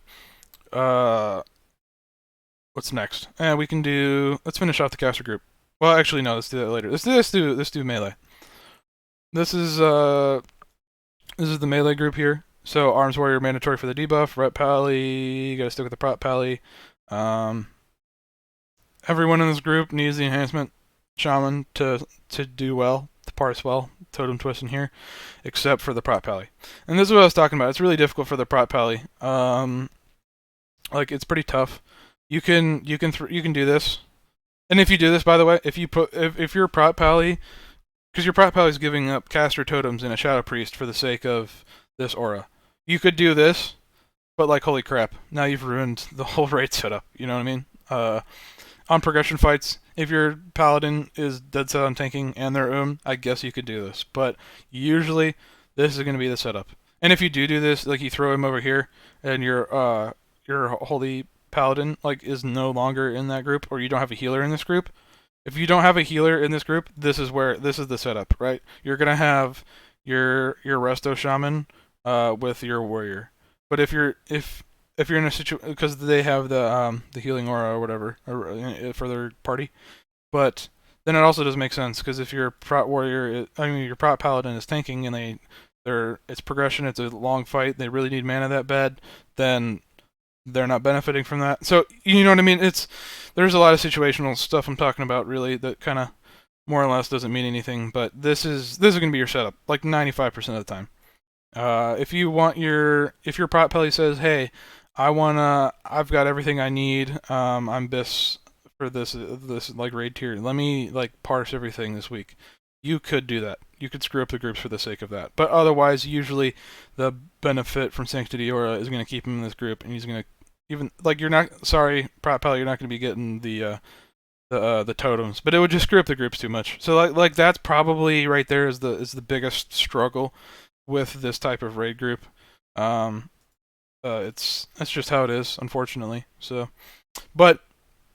what's next? We can do. Let's finish off the caster group. Well, actually, no. Let's do that later. Let's do melee. This is the melee group here. So arms warrior mandatory for the debuff. Rep pally. You gotta stick with the prop pally. Everyone in this group needs the enhancement shaman to do well, to parse well. Totem twist in here, except for the prop pally. And this is what I was talking about. It's really difficult for the prop pally. Like it's pretty tough. You can do this, and if you do this, by the way, if you're prop pally, because your prop pally is giving up caster totems and a shadow priest for the sake of this aura, you could do this, but like holy crap, now you've ruined the whole raid setup. You know what I mean? On progression fights, if your paladin is dead set on tanking and their I guess you could do this, but usually this is going to be the setup. And if you do this, like you throw him over here, and your holy paladin like is no longer in that group, or you don't have a healer in this group. If you don't have a healer in this group, this is the setup, right? You're gonna have your resto shaman with your warrior. But if you're in a situation, because they have the healing aura or whatever for their party, but then it also doesn't make sense, because if your prot warrior, your prot paladin is tanking and it's progression, it's a long fight, they really need mana that bad, then they're not benefiting from that. So you know what I mean? There's a lot of situational stuff I'm talking about, really, that kind of more or less doesn't mean anything. But this is going to be your setup, like 95% of the time. If your prop pally says, hey, I've got everything I need. I'm bis for this like raid tier. Let me like parse everything this week. You could do that. You could screw up the groups for the sake of that. But otherwise, usually the benefit from Sanctity Aura is going to keep him in this group, and he's going to even like prop pally, you're not going to be getting the totems, but it would just screw up the groups too much. So like that's probably right there is the biggest struggle with this type of raid group. That's just how it is, unfortunately. So, but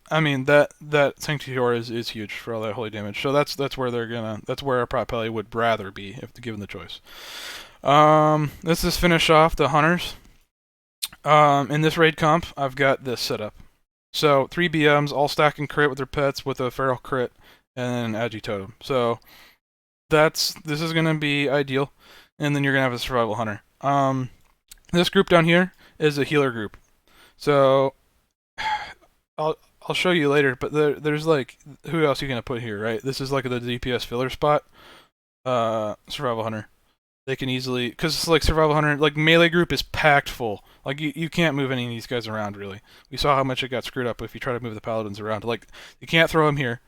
I mean that Sanctity Aura is huge for all that holy damage. So that's where that's where a prop pally would rather be if given the choice. Let's just finish off the hunters. In this raid comp, I've got this setup. So 3 BMs, all stacking crit with their pets with a feral crit and an agi totem. So this is gonna be ideal. And then you're gonna have a survival hunter. This group down here is a healer group. So I'll show you later, but there's like, who else are you gonna put here, right? This is like the DPS filler spot. Survival hunter. They can easily, because it's like survival hunter, like melee group is packed full. Like you can't move any of these guys around really. We saw how much it got screwed up if you try to move the paladins around. Like you can't throw them here.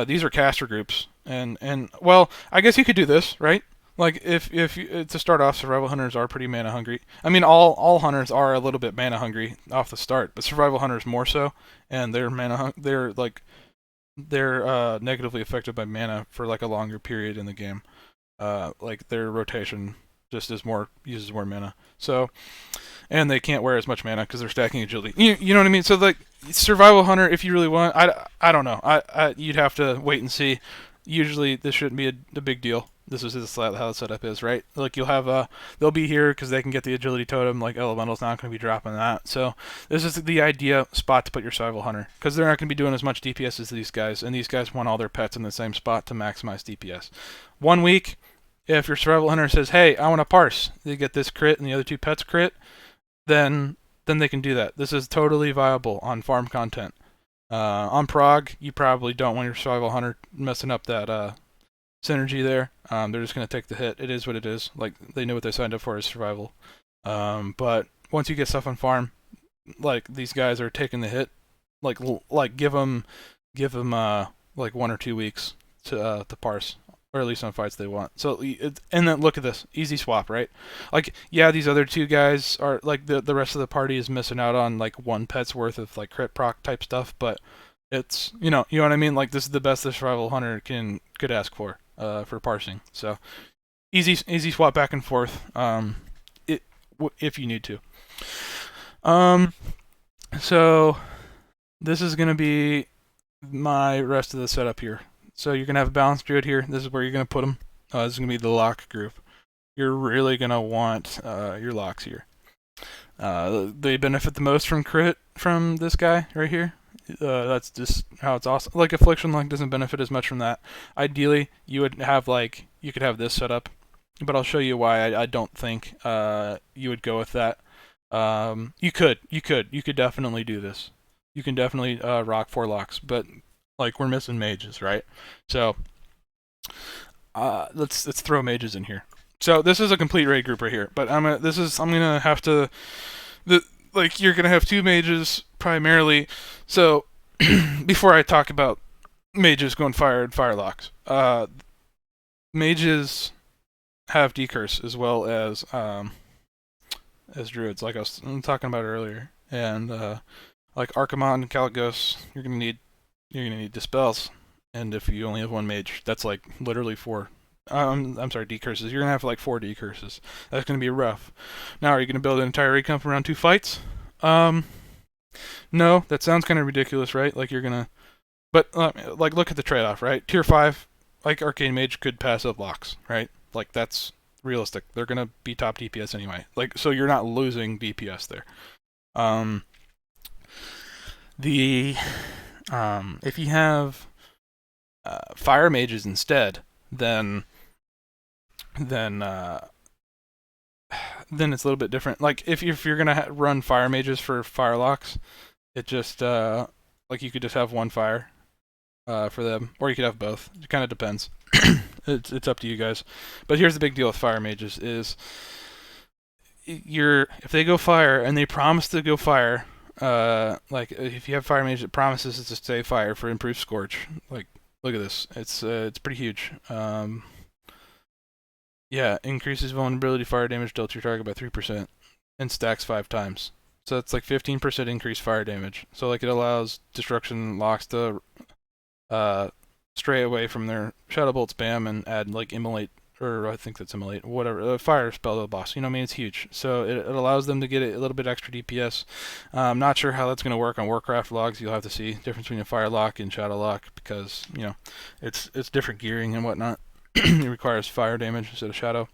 These are caster groups, and well, I guess you could do this, right? Like if to start off, survival hunters are pretty mana hungry. I mean, all hunters are a little bit mana hungry off the start, but survival hunters more so, and they're negatively affected by mana for like a longer period in the game. Like their rotation just uses more mana. So, and they can't wear as much mana because they're stacking agility. You know what I mean? So like survival hunter, if you really want, I don't know. You'd have to wait and see. Usually this shouldn't be a big deal. This is how the setup is, right? Like you'll have they'll be here because they can get the agility totem. Like elemental's not going to be dropping that. So this is the idea spot to put your survival hunter, because they're not going to be doing as much DPS as these guys, and these guys want all their pets in the same spot to maximize DPS. 1 week, if your survival hunter says, hey, I want to parse, they get this crit and the other 2 pets crit, then they can do that. This is totally viable on farm content. On prog, you probably don't want your survival hunter messing up that synergy there. They're just going to take the hit. It is what it is. Like, they know what they signed up for is survival. But once you get stuff on farm, like, these guys are taking the hit. Like give them like 1 or 2 weeks to parse, or at least on fights they want. So, and then look at this, easy swap, right? Like, yeah, these other 2 guys are like the rest of the party is missing out on like 1 pet's worth of like crit proc type stuff, but it's you know what I mean. Like this is the best the survival hunter could ask for parsing. So easy swap back and forth. If you need to. So this is gonna be my rest of the setup here. So you're gonna have a balanced druid here. This is where you're gonna put them. This is gonna be the lock group. You're really gonna want your locks here. They benefit the most from crit from this guy right here. That's just how it's awesome. Like Affliction Lock doesn't benefit as much from that. Ideally, you would have you could have this set up, but I'll show you why I don't think you would go with that. You could definitely do this. You can definitely rock 4 locks, but like we're missing mages, right? So let's throw mages in here. So this is a complete raid group right here, but I'm gonna have to like you're gonna have 2 mages primarily. So before I talk about mages going fire and fire locks, mages have decurse as well as druids, like I was talking about earlier, and like Archimon and Caligos, you're gonna need dispels, and if you only have 1 mage, that's like literally 4. I'm sorry, decurses. You're gonna have like 4 decurses. That's gonna be rough. Now, are you gonna build an entire raid camp around 2 fights? No, that sounds kind of ridiculous, right? Like you're gonna, but like look at the trade-off, right? Tier 5, like Arcane Mage could pass up locks, right? Like that's realistic. They're gonna be top DPS anyway. Like so, you're not losing DPS there. If you have fire mages instead, then it's a little bit different. Like if you're gonna run fire mages for fire locks, it just like you could just have 1 fire for them, or you could have both. It kind of depends. It's up to you guys. But here's the big deal with fire mages is if they go fire and they promise to go fire, like if you have fire mage that promises to stay fire for improved scorch, like look at this, it's pretty huge. Yeah, increases vulnerability fire damage dealt to your target by 3% and stacks 5 times. So it's like 15% increased fire damage. So like it allows destruction locks to stray away from their shadow bolt spam and add like immolate, or I think that's immolate, whatever, fire spell to the boss. You know what I mean? It's huge. So it allows them to get a little bit extra DPS. I'm not sure how that's going to work on Warcraft logs. You'll have to see the difference between a fire lock and shadow lock because you know it's different gearing and whatnot. It requires fire damage instead of shadow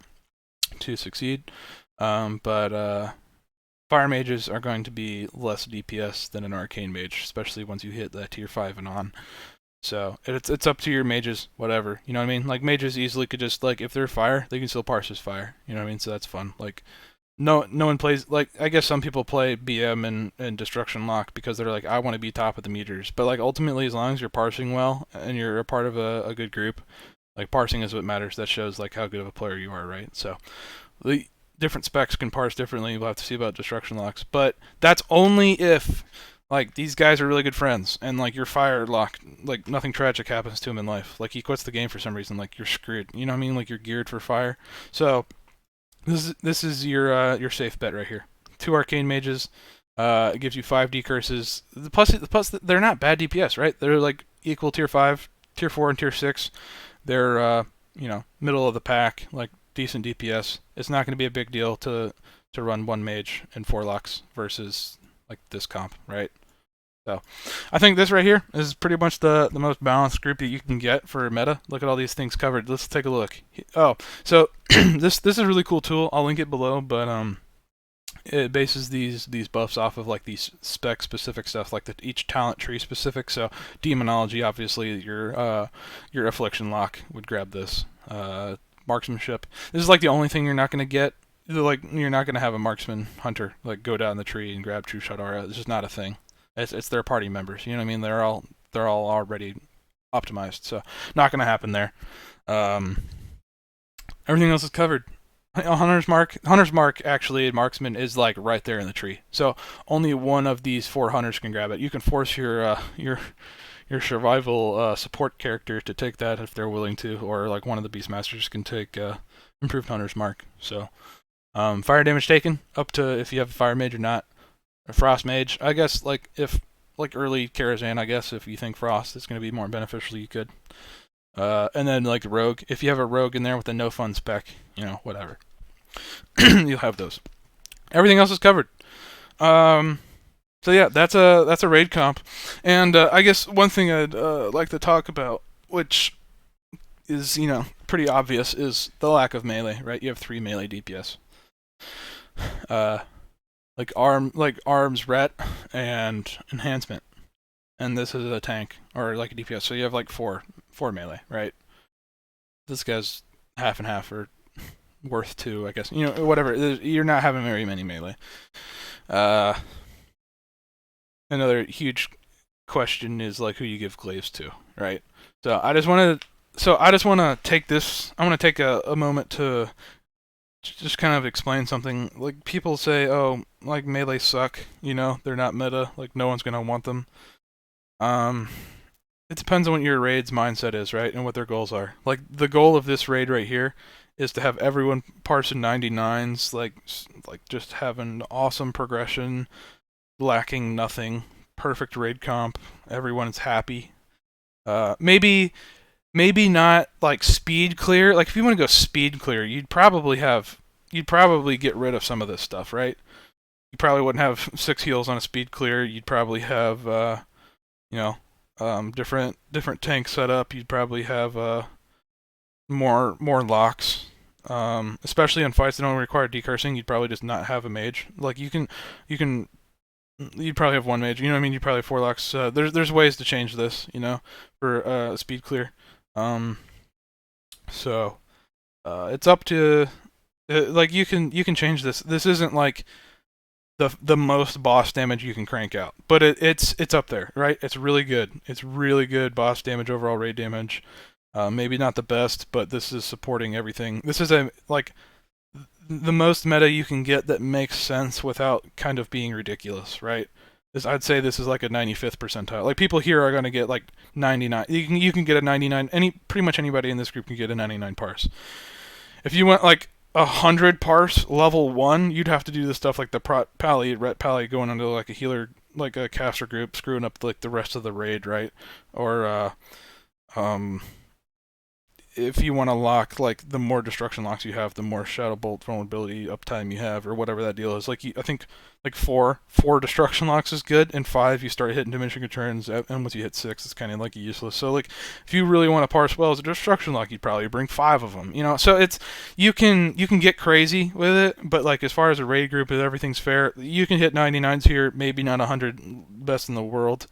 to succeed. But fire mages are going to be less DPS than an arcane mage, especially once you hit that tier 5 and on. So it's up to your mages, whatever. You know what I mean? Like mages easily could just like if they're fire, they can still parse as fire. You know what I mean? So that's fun. Like no one plays like I guess some people play BM and Destruction Lock because they're like I want to be top of the meters. But like ultimately, as long as you're parsing well and you're a part of a good group, like parsing is what matters. That shows like how good of a player you are, right? So the different specs can parse differently. We'll have to see about Destruction Locks, but that's only if like these guys are really good friends and like your fire lock, like nothing tragic happens to him in life. Like he quits the game for some reason, like you're screwed. You know what I mean? Like you're geared for fire. So this is your safe bet right here. 2 arcane mages. It gives you 5 decurses. Plus they're not bad DPS, right? They're like equal tier 5, tier 4, and tier 6. They're you know middle of the pack, like decent DPS. It's not going to be a big deal to run 1 mage and 4 locks versus like this comp, right? So I think this right here is pretty much the most balanced group that you can get for meta. Look at all these things covered. Let's take a look. Oh, so this is a really cool tool. I'll link it below, but it bases these buffs off of like these spec specific stuff, like each talent tree specific. So demonology, obviously your affliction lock would grab this. Marksmanship. This is like the only thing you're not going to get. Like you're not going to have a marksman hunter like go down the tree and grab True Shot Aura. It's just not a thing. It's their party members. You know what I mean? They're all already optimized. So not going to happen there. Everything else is covered. Hunter's Mark actually, Marksman is like right there in the tree. So only one of these 4 hunters can grab it. You can force your survival support character to take that if they're willing to, or like one of the Beastmasters can take improved Hunter's Mark. So fire damage taken up to if you have a fire mage or not. A frost mage, I guess like if like early Karazhan, I guess. If you think Frost is going to be more beneficial, you could. And then like Rogue, if you have a Rogue in there with a no fun spec, whatever, you'll have those. Everything else is covered. So yeah, that's a raid comp, and I guess one thing I'd like to talk about, which is pretty obvious, is the lack of melee. Right, you have 3 melee DPS. Like arms, ret, and enhancement, and this is a tank or like a DPS. So you have like four melee, right? This guy's half and half, or worth 2, I guess. Whatever. You're not having very many melee. Another huge question is like who you give Glaives to, right? So I just want to take this. I want to take a moment to just kind of explain something. Like people say, oh, like melee suck. They're not meta. Like no one's gonna want them. It depends on what your raid's mindset is, right, and what their goals are. Like the goal of this raid right here is to have everyone parse in 99s, like just have an awesome progression, lacking nothing, perfect raid comp, everyone's happy. Maybe not like speed clear. Like if you want to go speed clear, you'd probably get rid of some of this stuff, right? You probably wouldn't have 6 heals on a speed clear. You'd probably have different tank setup. You'd probably have more locks. Especially in fights that don't require decursing, you'd probably just not have a mage. Like you'd probably have 1 mage. You know what I mean? You'd probably have 4 locks. There's ways to change this, for speed clear. So it's up to like you can change this. This isn't like the most boss damage you can crank out, but it's up there, right? It's really good. It's really good boss damage, overall raid damage. Maybe not the best, but this is supporting everything. This is the most meta you can get that makes sense without kind of being ridiculous, right? I'd say this is like a 95th percentile. Like people here are going to get like 99. You can get a 99. Pretty much anybody in this group can get a 99 parse. If you went like 100 parse level 1, you'd have to do the stuff like the ret pally going into like a healer, like a caster group, screwing up like the rest of the raid, right? Or if you want to lock, like, the more destruction locks you have, the more Shadow Bolt vulnerability uptime you have, or whatever that deal is. Like, I think, like, four destruction locks is good, and 5 you start hitting diminishing returns, and once you hit 6, it's kind of, like, useless. So, like, if you really want to parse well as a destruction lock, you'd probably bring 5 of them, So it's, you can get crazy with it, but, like, as far as a raid group, if everything's fair, you can hit 99s here, maybe not 100 best in the world.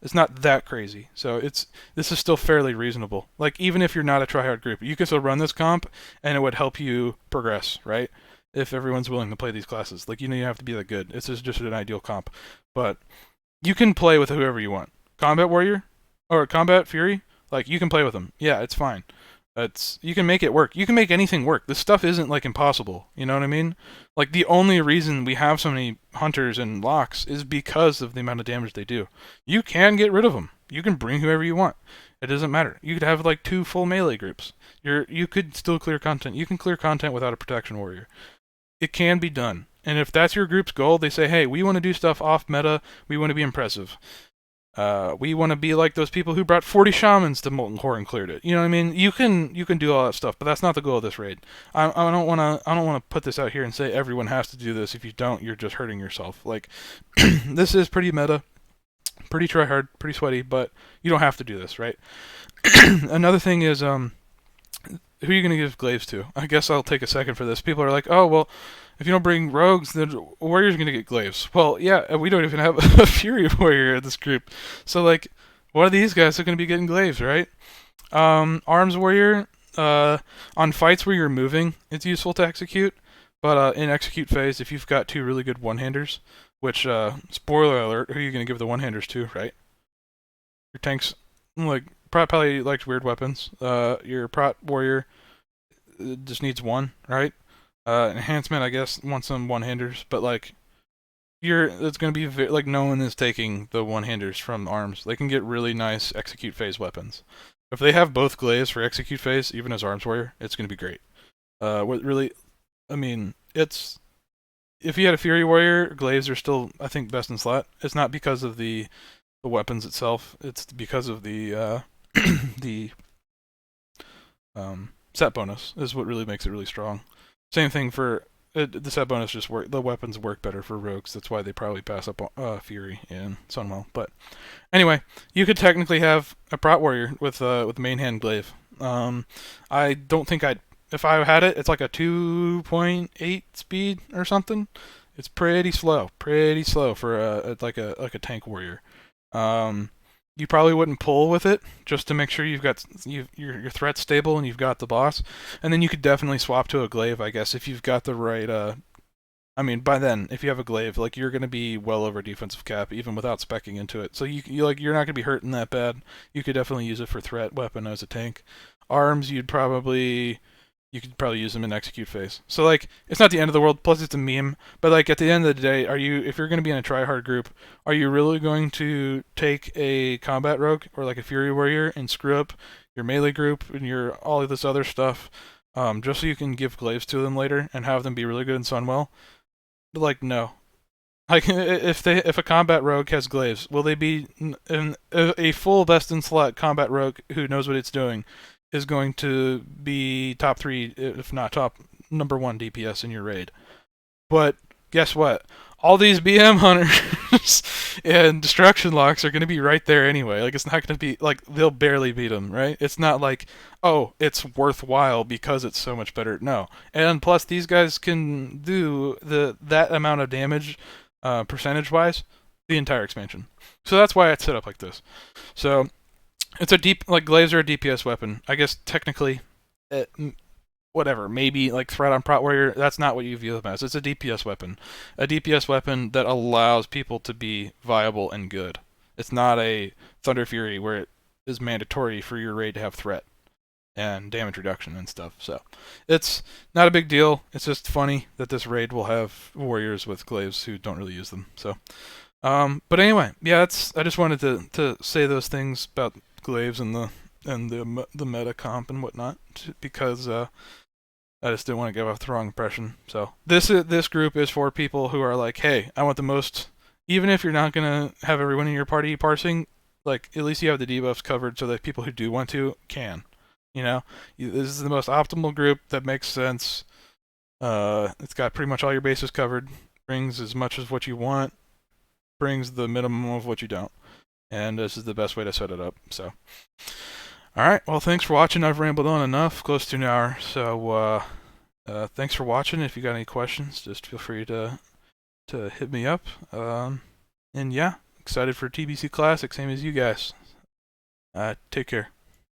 It's not that crazy. So this is still fairly reasonable. Like, even if you're not a tryhard group, you can still run this comp, and it would help you progress, right? If everyone's willing to play these classes. Like, you have to be that good. This is just an ideal comp. But you can play with whoever you want. Combat Warrior? Or Combat Fury? Like, you can play with them. Yeah, it's fine. You can make it work. You can make anything work. This stuff isn't, like, impossible. You know what I mean? Like, the only reason we have so many hunters and locks is because of the amount of damage they do. You can get rid of them. You can bring whoever you want. It doesn't matter. You could have, like, 2 full melee groups. You could still clear content. You can clear content without a protection warrior. It can be done. And if that's your group's goal, they say, hey, we want to do stuff off meta. We want to be impressive. We want to be like those people who brought 40 shamans to Molten Core and cleared it. You know what I mean? You can do all that stuff, but that's not the goal of this raid. I don't want to put this out here and say everyone has to do this. If you don't, you're just hurting yourself. Like, this is pretty meta, pretty try hard, pretty sweaty, but you don't have to do this, right? Another thing is, who are you going to give Glaives to? I guess I'll take a second for this. People are like, oh, well, if you don't bring rogues, then warriors are going to get Glaives. Well, yeah, we don't even have a Fury warrior in this group. So, like, what are these guys that are going to be getting Glaives, right? Arms warrior, on fights where you're moving, it's useful to execute. But in execute phase, if you've got 2 really good one-handers, which, spoiler alert, who are you going to give the one-handers to, right? Your tanks, like, probably likes weird weapons. Your prot warrior just needs 1, right? Enhancement, I guess, wants some one-handers, but, like, it's going to be, like, no one is taking the one-handers from arms. They can get really nice execute phase weapons. If they have both Glaives for execute phase, even as arms warrior, it's going to be great. What really, I mean, it's if you had a Fury Warrior, Glaives are still, I think, best in slot. It's not because of the weapons itself. It's because of the the set bonus is what really makes it really strong. Same thing for the set bonus. Just work. The weapons work better for rogues. That's why they probably pass up Fury and Sunwell. But anyway, you could technically have a Prot Warrior with main hand Glaive. I don't think I'd. If I had it, it's like a 2.8 speed or something. It's pretty slow for a tank warrior. Um, you probably wouldn't pull with it just to make sure you've got your threat stable and you've got the boss, and then you could definitely swap to a glaive, I guess, if you've got the right. I mean, by then, if you have a glaive, like you're gonna be well over defensive cap even without specking into it. So you're not gonna be hurting that bad. You could definitely use it for threat weapon as a tank. Arms, you could probably use them in execute phase. So like it's not the end of the world, plus it's a meme, but like at the end of the day, if you're going to be in a tryhard group, are you really going to take a combat rogue or like a fury warrior and screw up your melee group and your all of this other stuff just so you can give glaives to them later and have them be really good in Sunwell? But like no. Like if a combat rogue has glaives, will they be a full best in slot combat rogue who knows what it's doing? Is going to be top 3, if not top number 1 DPS in your raid. But guess what? All these BM hunters and destruction locks are going to be right there anyway. Like it's not going to be like they'll barely beat them, right? It's not like it's worthwhile because it's so much better. No, and plus these guys can do that amount of damage percentage wise the entire expansion. So that's why it's set up like this. So it's glaives are a DPS weapon. I guess technically, whatever. Maybe like threat on Prot Warrior. That's not what you view them as. It's a DPS weapon. A DPS weapon that allows people to be viable and good. It's not a Thunder Fury where it is mandatory for your raid to have threat and damage reduction and stuff. So it's not a big deal. It's just funny that this raid will have warriors with glaives who don't really use them. So, but anyway, yeah, I just wanted to say those things about glaives and the meta comp and whatnot because I just didn't want to give off the wrong impression. So this group is for people who are like, hey, I want the most. Even if you're not gonna have everyone in your party parsing, like at least you have the debuffs covered so that people who do want to can. You know, this is the most optimal group that makes sense. It's got pretty much all your bases covered. Brings as much as what you want. Brings the minimum of what you don't. And this is the best way to set it up. So, all right. Well, thanks for watching. I've rambled on enough, close to an hour. So, thanks for watching. If you got any questions, just feel free to hit me up. And yeah, excited for TBC Classic, same as you guys. Take care.